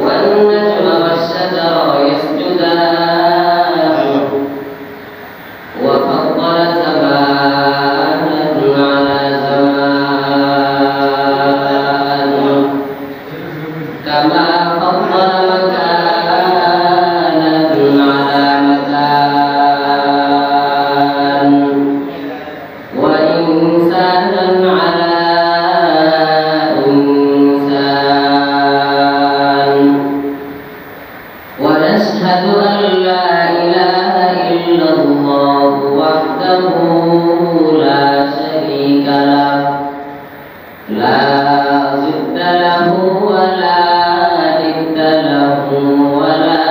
والنجم والشجر يسجدان وفضل زمانا على زمان كما فضل مكانا على مكان وإنسانا على إنسان ونشهد أن لا إله إلا الله وحده لا شريك له لا ضد له ولا ند له ولا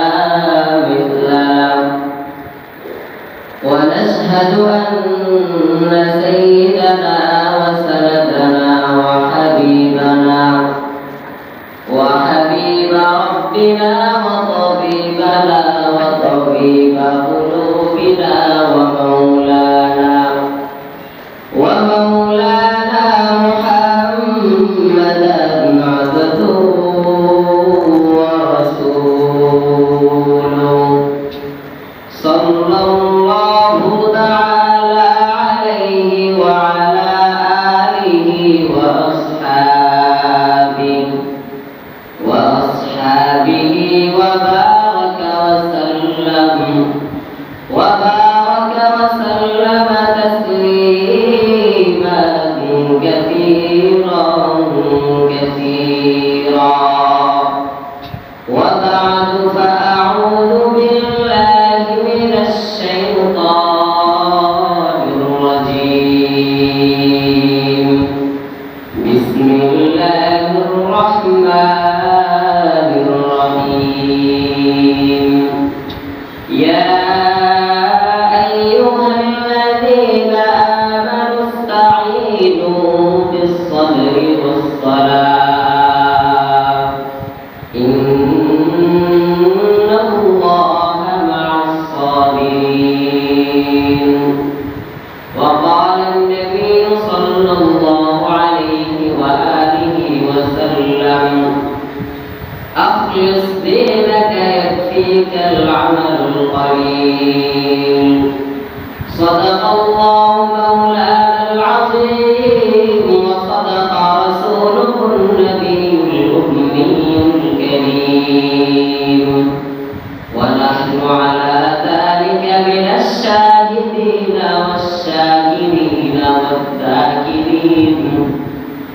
مثل له ونشهد أن سيدنا وسندنا وحبيب ربنا وطبيبنا وطبيب قلوبنا ومولانا محمدا عبده ورسوله صلى الله تعالى عليه وعلى آله وأصحابه وبارك وسلم تسليما كثيرا وبعد فأعوذ بالله من الشيطان الرجيم بسم الله الرحمن الرحيم يا أيها الذين آمنوا استعينوا بالصبر والصلاة إن الله مع الصابرين وقال النبي صلى الله عليه وآله وسلم أخلص دينك يكفيك العمل القليل صدق الله مولانا العظيم وصدق رسوله النبي الأمي الكريم ونحن على ذلك من الشاهدين والشاكرين والذاكرين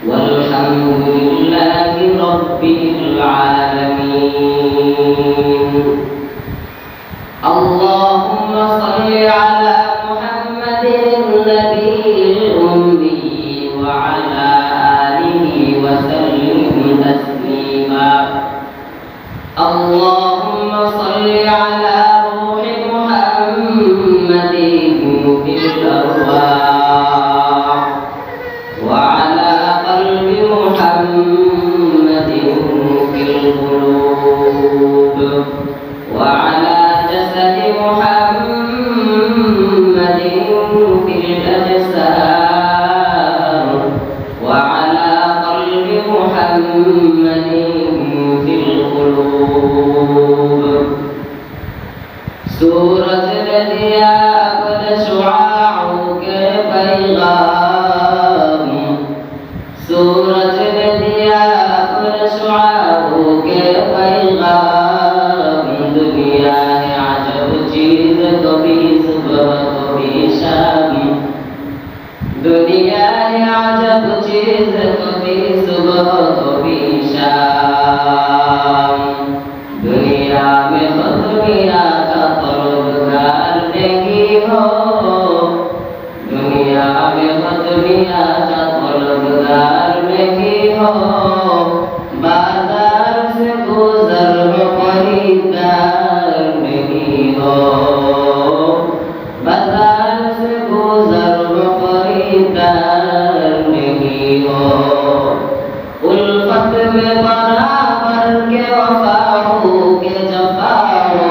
والحمد لله رب العالمين اللهم صل على محمد النبي الأمي وعلى آله وسلم تسليما اللهم صل على روح محمد في الأرواح وعلى قلب محمد في القلوب وعلى جسد محمد في الأجسام وعلى قلب محمد في القلوب سورة الأنبياء قد شعاعك بيغام سورة الأنبياء قد شعاعك بيغام دنیا ہے عجب چیز کبھی صبح کبھی شام دنیا ہے عجب چیز کبھی صبح کبھی شام دنیا میں دنیا کا طلبگار نہیں ہو دنیا میں دنیا کا طلبگار نہیں ہو بازار سے گزر خریدار نہیں ہو بازار سے گزر خریدار نہیں ہو الفت میں برابر کے وفا ہو کے جفا ہو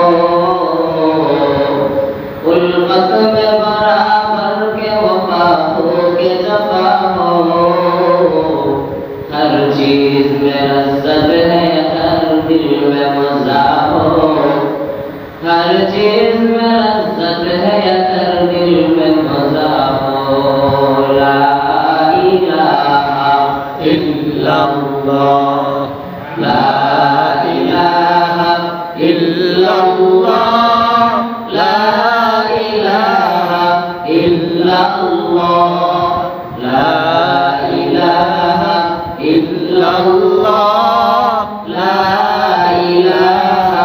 الفت میں برابر کے وفا ہو کے جفا हो, हर चीज में लज्जत है, हर दिल में मजा हो, हर चीज में लज्जत है, हर दिल में मजा हो। ला इलाहा इल्लल्लाह, ला इलाहा इल्लल्लाह, ला इलाहा इल्लल्लाह, ला इलाहा इल्लल्लाह, ला इलाहा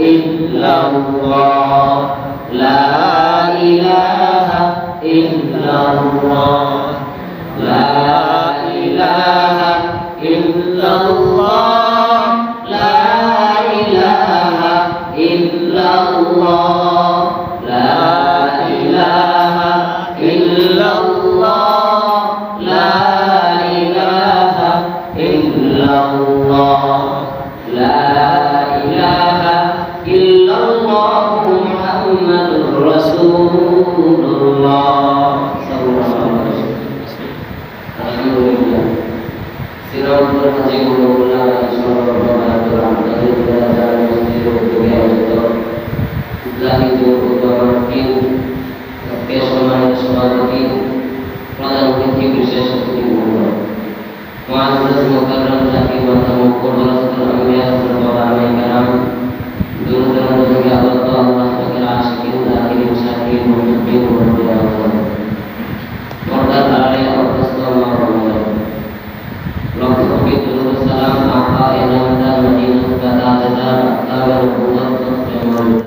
इल्लल्लाह, ला इलाहा इल्लल्लाह, ला इलाहा इल्लल्लाह, ला इलाहा इल्लल्लाह, ला इलाहा इल्लल्लाह, ला इलाहा इल्लल्लाह, ला इलाहा इल्लल्लाह मुहम्मदुर रासूलुल्लाह सल्लल्लाहु अलैहि वसल्लम। अल्हम्दुलिल्लाह सिराज पर हाजी गुरुना सल्लल्लाहु अलैहि वसल्लम জাহিদ উদ্দামার্থী পেশ সম্মানিত সভাপতি প্রধান অতিথি বিশেষ অতিথি মুআজ্জাজ মুকাররম জাকির মাহতাম মুকররম আম্বিয়া হযরত আলাইহিস সালাম